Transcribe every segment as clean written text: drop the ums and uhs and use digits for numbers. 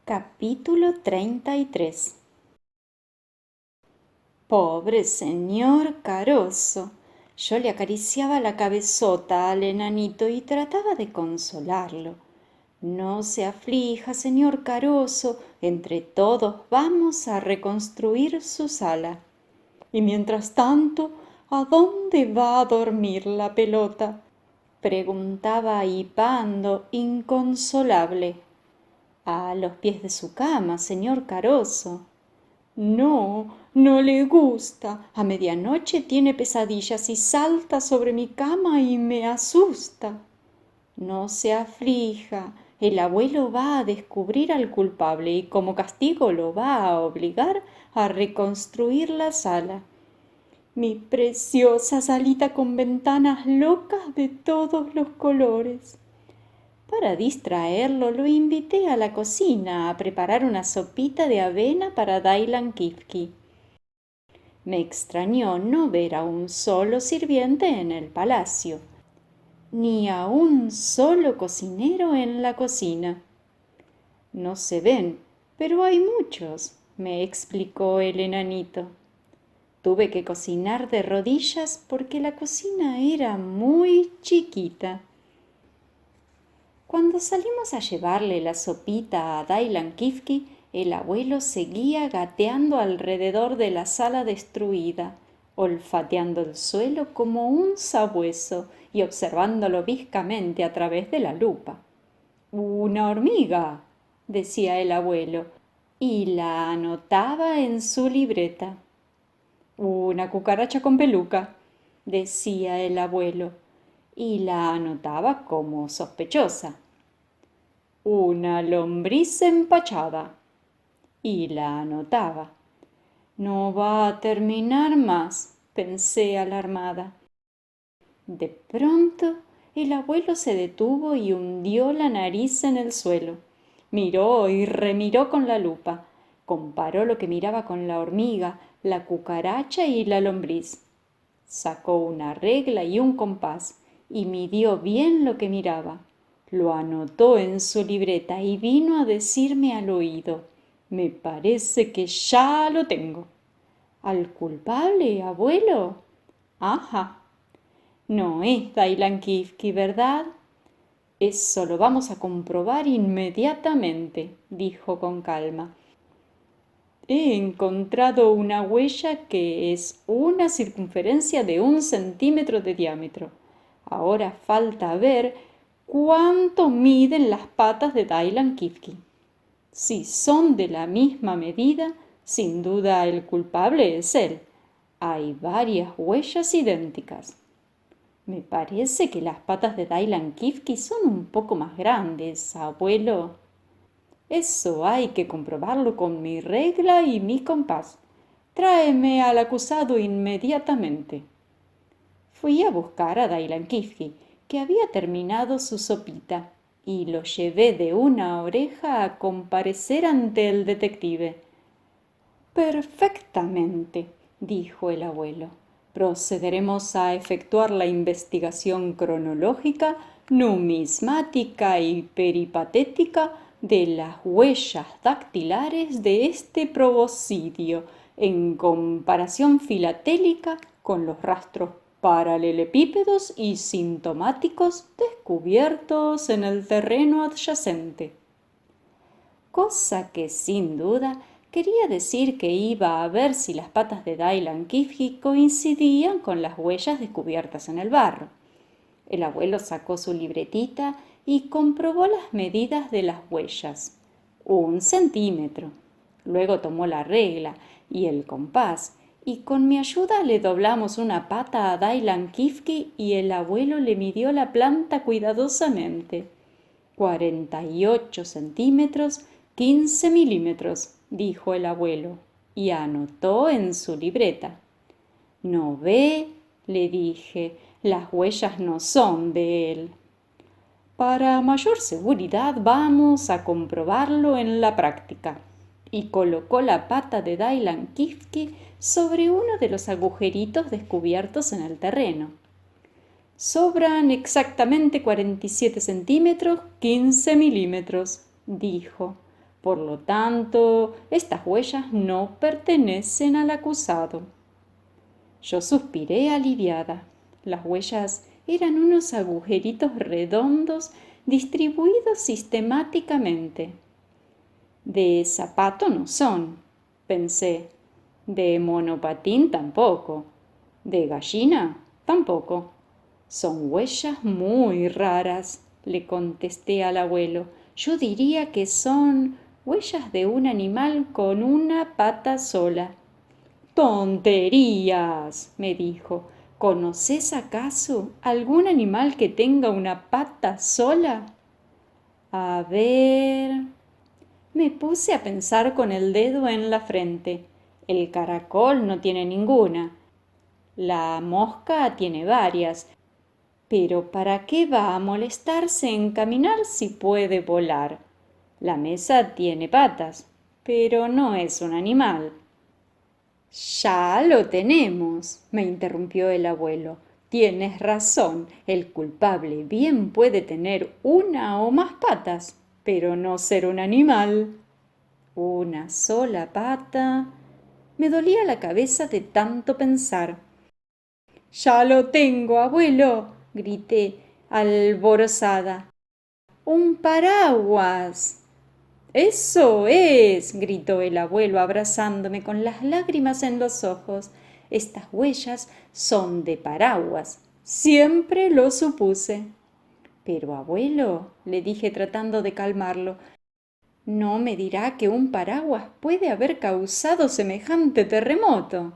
Capítulo 33. Pobre señor Caroso. Yo le acariciaba la cabezota al enanito y trataba de consolarlo. No se aflija, señor Caroso, entre todos vamos a reconstruir su sala. Y mientras tanto, ¿a dónde va a dormir la pelota?, preguntaba hipando, inconsolable. A los pies de su cama, señor Caroso. No, no le gusta. A medianoche tiene pesadillas y salta sobre mi cama y me asusta. No se aflija. El abuelo va a descubrir al culpable y como castigo lo va a obligar a reconstruir la sala. Mi preciosa salita con ventanas locas de todos los colores. Para distraerlo, lo invité a la cocina a preparar una sopita de avena para Dailan Kifki. Me extrañó no ver a un solo sirviente en el palacio, ni a un solo cocinero en la cocina. No se ven, pero hay muchos, me explicó el enanito. Tuve que cocinar de rodillas porque la cocina era muy chiquita. Cuando salimos a llevarle la sopita a Dailan Kifki, el abuelo seguía gateando alrededor de la sala destruida, olfateando el suelo como un sabueso y observándolo viscamente a través de la lupa. «Una hormiga», decía el abuelo, y la anotaba en su libreta. «Una cucaracha con peluca», decía el abuelo, y la anotaba como sospechosa. «Una lombriz empachada», y la anotaba. «No va a terminar más», pensé alarmada. De pronto el abuelo se detuvo y hundió la nariz en el suelo. Miró y remiró con la lupa. Comparó lo que miraba con la hormiga, la cucaracha y la lombriz. Sacó una regla y un compás y midió bien lo que miraba. Lo anotó en su libreta y vino a decirme al oído: «Me parece que ya lo tengo». «¿Al culpable, abuelo?» «Ajá. No es Dailan Kifki, ¿verdad?» «Eso lo vamos a comprobar inmediatamente», dijo con calma. «He encontrado una huella que es una circunferencia de 1 centímetro de diámetro. Ahora falta ver cuánto miden las patas de Dailan Kifki. Si son de la misma medida, sin duda el culpable es él. Hay varias huellas idénticas. Me parece que las patas de Dailan Kifki son un poco más grandes, abuelo». «Eso hay que comprobarlo con mi regla y mi compás. Tráeme al acusado inmediatamente». Fui a buscar a Dailan Kifki, que había terminado su sopita, y lo llevé de una oreja a comparecer ante el detective. «Perfectamente», dijo el abuelo. «Procederemos a efectuar la investigación cronológica, numismática y peripatética de las huellas dactilares de este proboscidio, en comparación filatélica con los rastros paralelepípedos y sintomáticos descubiertos en el terreno adyacente». Cosa que sin duda quería decir que iba a ver si las patas de Dailan Kifki coincidían con las huellas descubiertas en el barro. El abuelo sacó su libretita y comprobó las medidas de las huellas. 1 centímetro. Luego tomó la regla y el compás, y con mi ayuda le doblamos una pata a Dailan Kifki y el abuelo le midió la planta cuidadosamente. 48 centímetros, 15 milímetros, dijo el abuelo, y anotó en su libreta. «¿No ve?», le dije, «las huellas no son de él». «Para mayor seguridad vamos a comprobarlo en la práctica». Y colocó la pata de Dailan Kifki sobre uno de los agujeritos descubiertos en el terreno. «Sobran exactamente 47 centímetros, 15 milímetros», dijo. Por lo tanto, estas huellas no pertenecen al acusado. Yo suspiré aliviada. Las huellas eran unos agujeritos redondos distribuidos sistemáticamente. De zapato no son, pensé. De monopatín tampoco. De gallina tampoco. Son huellas muy raras, le contesté al abuelo. Yo diría que son huellas de un animal con una pata sola. ¡Tonterías!, me dijo. ¿Conoces acaso algún animal que tenga una pata sola? A ver. Me puse a pensar con el dedo en la frente. El caracol no tiene ninguna. La mosca tiene varias. Pero ¿para qué va a molestarse en caminar si puede volar? La mesa tiene patas, pero no es un animal. Ya lo tenemos, me interrumpió el abuelo. Tienes razón, el culpable bien puede tener una o más patas, pero no ser un animal. Una sola pata. Me dolía la cabeza de tanto pensar. Ya lo tengo, abuelo, grité, alborozada. ¡Un paraguas! Eso es, gritó el abuelo abrazándome con las lágrimas en los ojos. Estas huellas son de paraguas. Siempre lo supuse. Pero, abuelo, le dije tratando de calmarlo, ¿no me dirá que un paraguas puede haber causado semejante terremoto?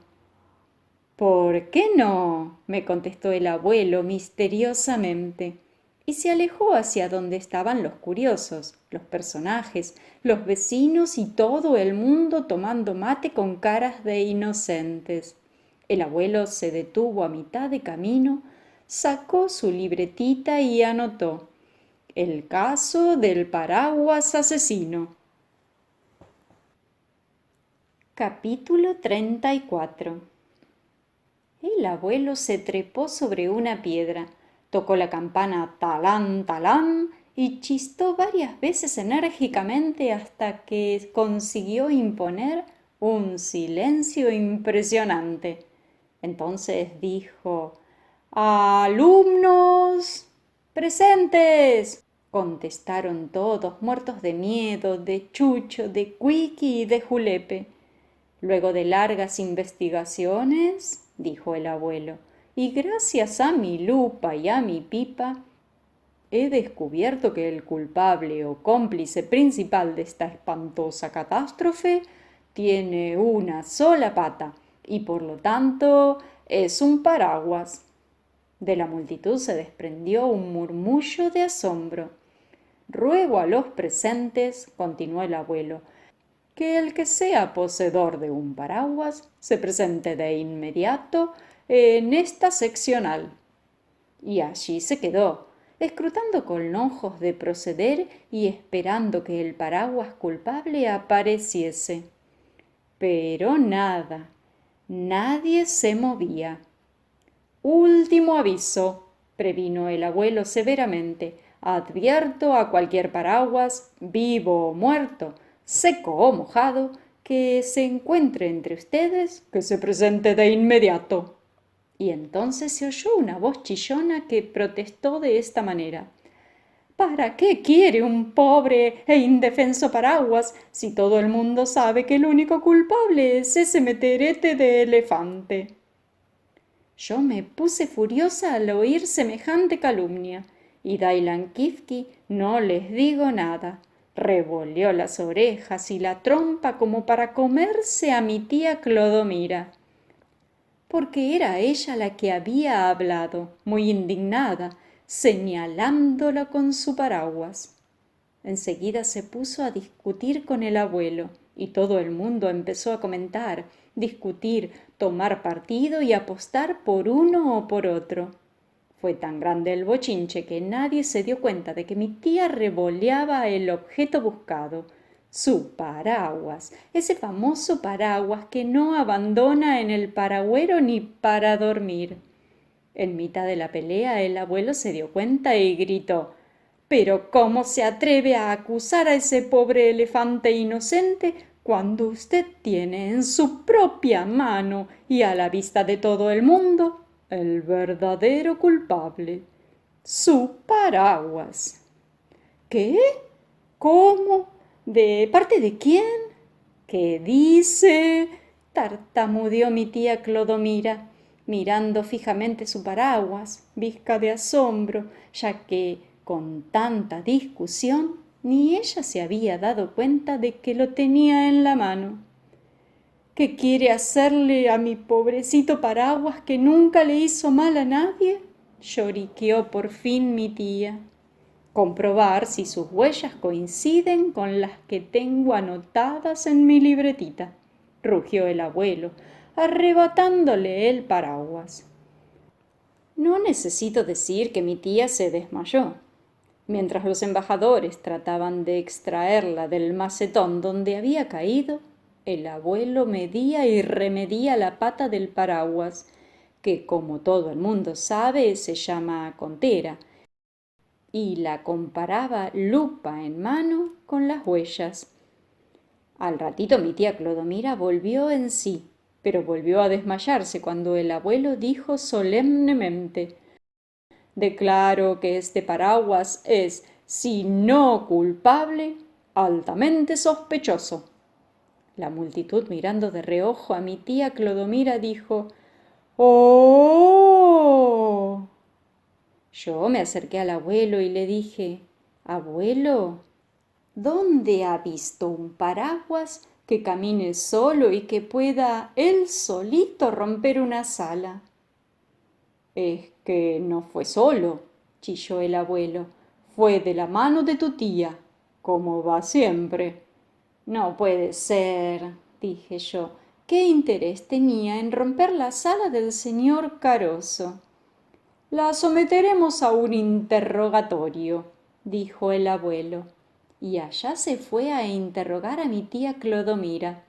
¿Por qué no?, me contestó el abuelo misteriosamente, y se alejó hacia donde estaban los curiosos, los personajes, los vecinos y todo el mundo tomando mate con caras de inocentes. El abuelo se detuvo a mitad de camino, sacó su libretita y anotó: el caso del paraguas asesino. Capítulo 34. El abuelo se trepó sobre una piedra, tocó la campana talán, talán y chistó varias veces enérgicamente hasta que consiguió imponer un silencio impresionante. Entonces dijo: ¡alumnos! ¡Presentes!, contestaron todos, muertos de miedo, de chucho, de cuiqui y de julepe. Luego de largas investigaciones, dijo el abuelo, y gracias a mi lupa y a mi pipa, he descubierto que el culpable o cómplice principal de esta espantosa catástrofe tiene una sola pata y por lo tanto es un paraguas. De la multitud se desprendió un murmullo de asombro. Ruego a los presentes, continuó el abuelo, que el que sea poseedor de un paraguas se presente de inmediato en esta seccional. Y allí se quedó, escrutando con ojos de proceder y esperando que el paraguas culpable apareciese. Pero nada, nadie se movía. Último aviso, previno el abuelo severamente. Advierto a cualquier paraguas, vivo o muerto, seco o mojado, que se encuentre entre ustedes, que se presente de inmediato. Y entonces se oyó una voz chillona que protestó de esta manera: ¿para qué quiere un pobre e indefenso paraguas si todo el mundo sabe que el único culpable es ese meterete de elefante? Yo me puse furiosa al oír semejante calumnia, y Dailan Kifki, no les digo nada, revolvió las orejas y la trompa como para comerse a mi tía Clodomira, porque era ella la que había hablado, muy indignada, señalándola con su paraguas. Enseguida se puso a discutir con el abuelo, y todo el mundo empezó a comentar, discutir, tomar partido y apostar por uno o por otro. Fue tan grande el bochinche que nadie se dio cuenta de que mi tía revoleaba el objeto buscado, su paraguas, ese famoso paraguas que no abandona en el paragüero ni para dormir. En mitad de la pelea el abuelo se dio cuenta y gritó: Pero ¿cómo se atreve a acusar a ese pobre elefante inocente cuando usted tiene en su propia mano y a la vista de todo el mundo el verdadero culpable, su paraguas? ¿Qué? ¿Cómo? ¿De parte de quién? ¿Qué dice? Tartamudeó mi tía Clodomira, mirando fijamente su paraguas, visca de asombro, ya que, con tanta discusión, ni ella se había dado cuenta de que lo tenía en la mano. ¿Qué quiere hacerle a mi pobrecito paraguas que nunca le hizo mal a nadie? Lloriqueó por fin mi tía. Comprobar si sus huellas coinciden con las que tengo anotadas en mi libretita, rugió el abuelo, arrebatándole el paraguas. No necesito decir que mi tía se desmayó. Mientras los embajadores trataban de extraerla del macetón donde había caído, el abuelo medía y remedía la pata del paraguas, que, como todo el mundo sabe, se llama contera, y la comparaba lupa en mano con las huellas. Al ratito mi tía Clodomira volvió en sí, pero volvió a desmayarse cuando el abuelo dijo solemnemente: declaro que este paraguas es, si no culpable, altamente sospechoso. La multitud, mirando de reojo a mi tía Clodomira, dijo: ¡Oh! Yo me acerqué al abuelo y le dije: abuelo, ¿dónde ha visto un paraguas que camine solo y que pueda él solito romper una sala? Es que no fue solo, chilló el abuelo, fue de la mano de tu tía, como va siempre. No puede ser, dije yo. ¿Qué interés tenía en romper la sala del señor Caroso? La someteremos a un interrogatorio, dijo el abuelo, y allá se fue a interrogar a mi tía Clodomira.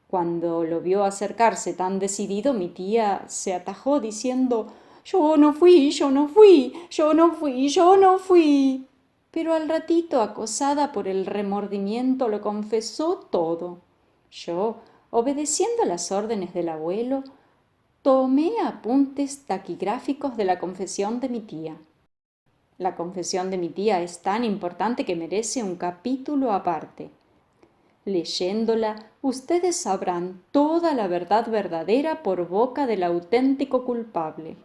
Cuando lo vio acercarse tan decidido, mi tía se atajó diciendo: yo no fui, yo no fui, yo no fui, yo no fui. Pero al ratito, acosada por el remordimiento, lo confesó todo. Yo, obedeciendo las órdenes del abuelo, tomé apuntes taquigráficos de la confesión de mi tía. La confesión de mi tía es tan importante que merece un capítulo aparte. Leyéndola, ustedes sabrán toda la verdad verdadera por boca del auténtico culpable.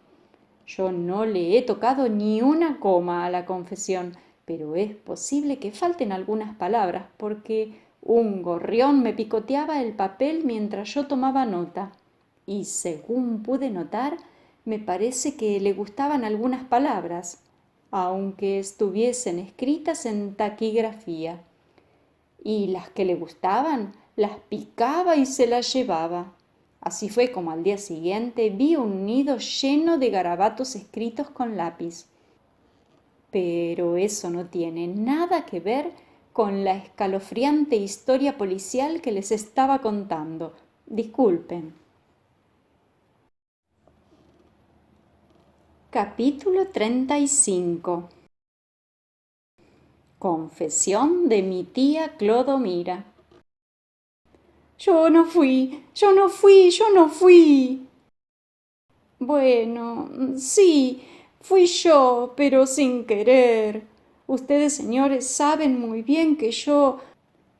Yo no le he tocado ni una coma a la confesión, pero es posible que falten algunas palabras, porque un gorrión me picoteaba el papel mientras yo tomaba nota, y según pude notar, me parece que le gustaban algunas palabras, aunque estuviesen escritas en taquigrafía, y las que le gustaban las picaba y se las llevaba. Así fue como al día siguiente vi un nido lleno de garabatos escritos con lápiz. Pero eso no tiene nada que ver con la escalofriante historia policial que les estaba contando. Disculpen. Capítulo 35. Confesión de mi tía Clodomira. Yo no fui, yo no fui, yo no fui. Bueno, sí, fui yo, pero sin querer. Ustedes, señores, saben muy bien que yo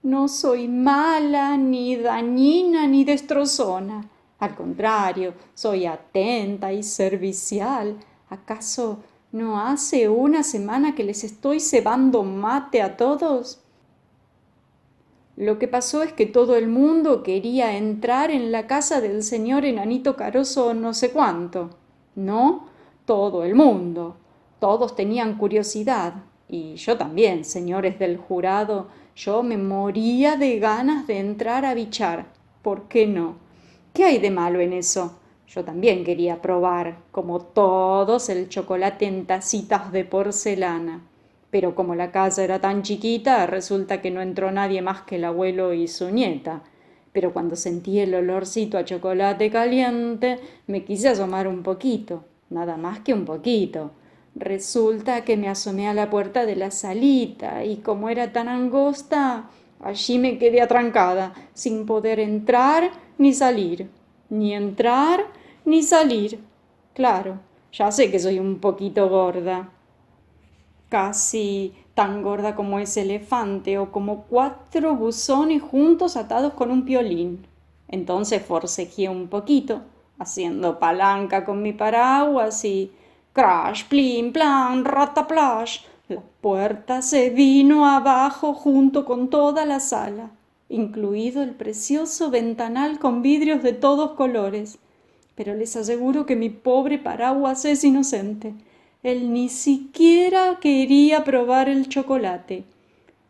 no soy mala, ni dañina, ni destrozona. Al contrario, soy atenta y servicial. ¿Acaso no hace una semana que les estoy cebando mate a todos? Lo que pasó es que todo el mundo quería entrar en la casa del señor Enanito Caroso no sé cuánto. No, todo el mundo. Todos tenían curiosidad. Y yo también, señores del jurado, yo me moría de ganas de entrar a bichar. ¿Por qué no? ¿Qué hay de malo en eso? Yo también quería probar, como todos, el chocolate en tacitas de porcelana. Pero como la casa era tan chiquita, resulta que no entró nadie más que el abuelo y su nieta. Pero cuando sentí el olorcito a chocolate caliente, me quise asomar un poquito, nada más que un poquito. Resulta que me asomé a la puerta de la salita y como era tan angosta, allí me quedé atrancada, sin poder entrar ni salir, ni entrar ni salir. Claro, ya sé que soy un poquito gorda, casi tan gorda como ese elefante o como 4 buzones juntos atados con un piolín. Entonces forcejeé un poquito, haciendo palanca con mi paraguas y crash, plin, plan, rataplash. La puerta se vino abajo junto con toda la sala, incluido el precioso ventanal con vidrios de todos colores. Pero les aseguro que mi pobre paraguas es inocente. Él ni siquiera quería probar el chocolate.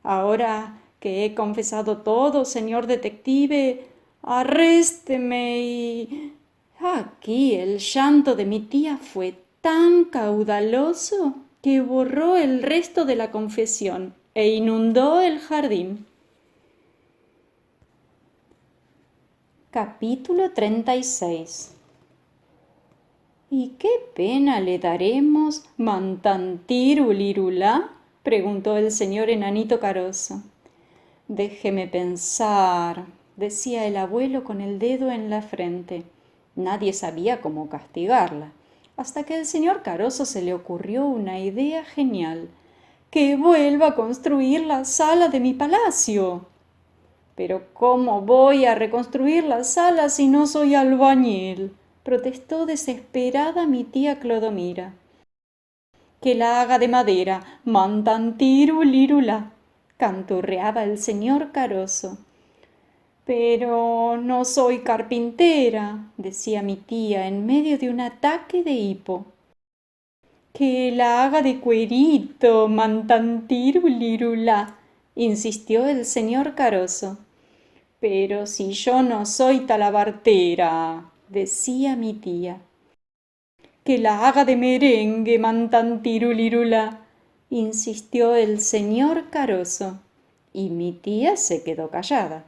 Ahora que he confesado todo, señor detective, arrésteme y... Aquí el llanto de mi tía fue tan caudaloso que borró el resto de la confesión e inundó el jardín. Capítulo 36. ¿Y qué pena le daremos, mantantirulirulá? Preguntó el señor enanito Caroso. Déjeme pensar, decía el abuelo con el dedo en la frente. Nadie sabía cómo castigarla, hasta que al señor Caroso se le ocurrió una idea genial. ¡Que vuelva a construir la sala de mi palacio! Pero ¿cómo voy a reconstruir la sala si no soy albañil?, protestó desesperada mi tía Clodomira. Que la haga de madera, mantantirulirulá, canturreaba el señor Caroso. Pero no soy carpintera, decía mi tía en medio de un ataque de hipo. Que la haga de cuerito, mantantirulirulá, insistió el señor Caroso. Pero si yo no soy talabartera, decía mi tía. Que la haga de merengue, mantantirulirulá, insistió el señor Caroso. Y mi tía se quedó callada,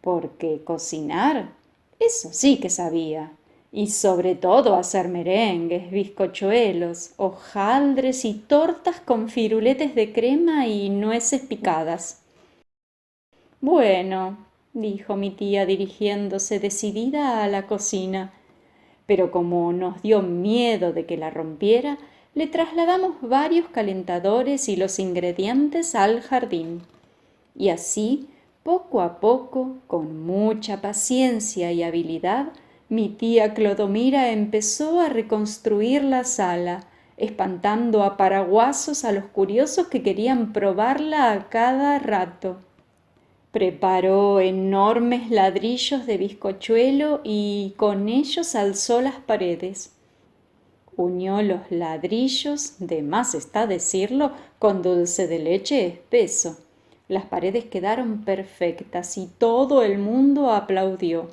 porque cocinar, eso sí que sabía, y sobre todo hacer merengues, bizcochuelos, hojaldres y tortas con firuletes de crema y nueces picadas. Bueno, dijo mi tía dirigiéndose decidida a la cocina, pero como nos dio miedo de que la rompiera, le trasladamos varios calentadores y los ingredientes al jardín. Y así, poco a poco, con mucha paciencia y habilidad, mi tía Clodomira empezó a reconstruir la sala, espantando a paraguasos a los curiosos que querían probarla a cada rato. Preparó enormes ladrillos de bizcochuelo y con ellos alzó las paredes. Unió los ladrillos, de más está decirlo, con dulce de leche espeso. Las paredes quedaron perfectas y todo el mundo aplaudió.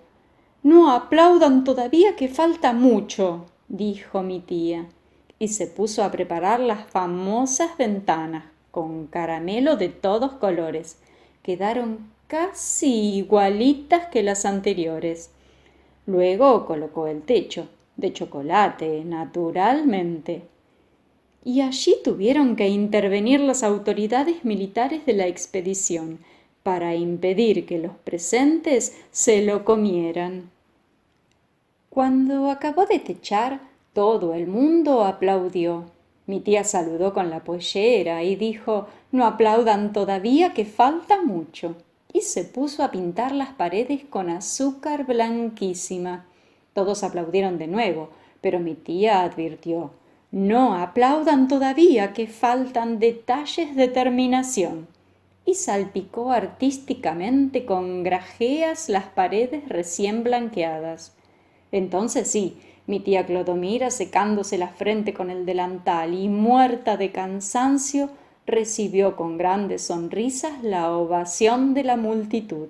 No aplaudan todavía, que falta mucho, dijo mi tía, y se puso a preparar las famosas ventanas, con caramelo de todos colores. Quedaron casi igualitas que las anteriores. Luego colocó el techo, de chocolate, naturalmente. Y allí tuvieron que intervenir las autoridades militares de la expedición para impedir que los presentes se lo comieran. Cuando acabó de techar, todo el mundo aplaudió. Mi tía saludó con la pollera y dijo: «No aplaudan todavía, que falta mucho», y se puso a pintar las paredes con azúcar blanquísima. Todos aplaudieron de nuevo, pero mi tía advirtió: «No aplaudan todavía, que faltan detalles de terminación», y salpicó artísticamente con grajeas las paredes recién blanqueadas. Entonces sí, mi tía Clodomira, secándose la frente con el delantal y muerta de cansancio, recibió con grandes sonrisas la ovación de la multitud.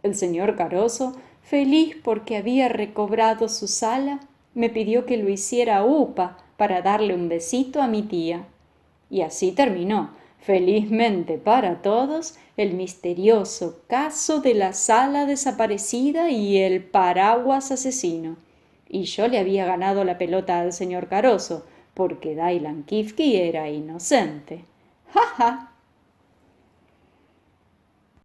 El señor Caroso, feliz porque había recobrado su sala, me pidió que lo hiciera upa para darle un besito a mi tía. Y así terminó, felizmente para todos, el misterioso caso de la sala desaparecida y el paraguas asesino. Y yo le había ganado la pelota al señor Caroso, porque Dailan Kifki era inocente. ¡Ja, ja!